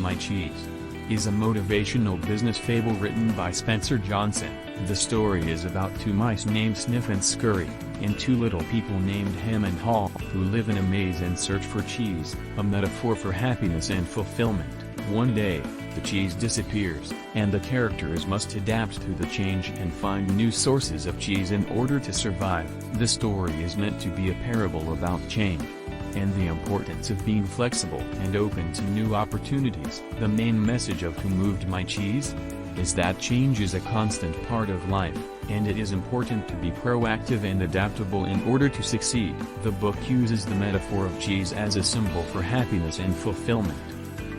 My Cheese is a motivational business fable written by Spencer Johnson. The story is about two mice named Sniff and Scurry, and two little people named Hem and Haw, who live in a maze and search for cheese, a metaphor for happiness and fulfillment. One day, the cheese disappears, and the characters must adapt to the change and find new sources of cheese in order to survive. The story is meant to be a parable about change and the importance of being flexible and open to new opportunities. The main message of Who Moved My Cheese is that change is a constant part of life, and it is important to be proactive and adaptable in order to succeed. The book uses the metaphor of cheese as a symbol for happiness and fulfillment,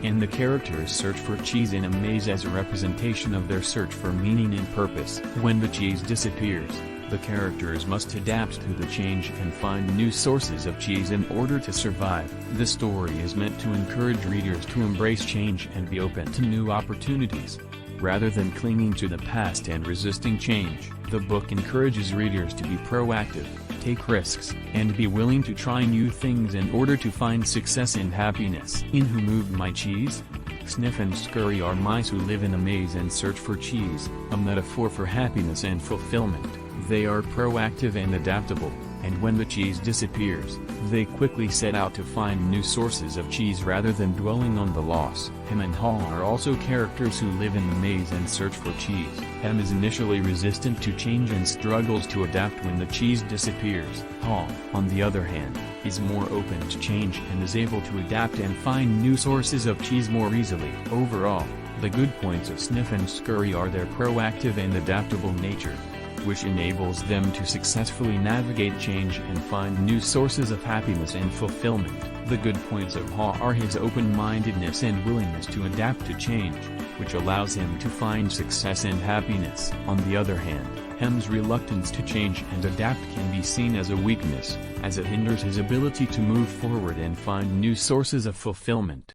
and the characters search for cheese in a maze as a representation of their search for meaning and purpose. When the cheese disappears, the characters must adapt to the change and find new sources of cheese in order to survive. The story is meant to encourage readers to embrace change and be open to new opportunities, rather than clinging to the past and resisting change. The book encourages readers to be proactive, take risks, and be willing to try new things in order to find success and happiness. In Who Moved My Cheese, Sniff and Scurry are mice who live in a maze and search for cheese, a metaphor for happiness and fulfillment. They are proactive and adaptable, and when the cheese disappears, they quickly set out to find new sources of cheese rather than dwelling on the loss. Hem and Haw are also characters who live in the maze and search for cheese. Hem is initially resistant to change and struggles to adapt when the cheese disappears. Haw, on the other hand, is more open to change and is able to adapt and find new sources of cheese more easily. Overall, the good points of Sniff and Scurry are their proactive and adaptable nature, which enables them to successfully navigate change and find new sources of happiness and fulfillment. The good points of Haw are his open-mindedness and willingness to adapt to change, which allows him to find success and happiness. On the other hand, Hem's reluctance to change and adapt can be seen as a weakness, as it hinders his ability to move forward and find new sources of fulfillment.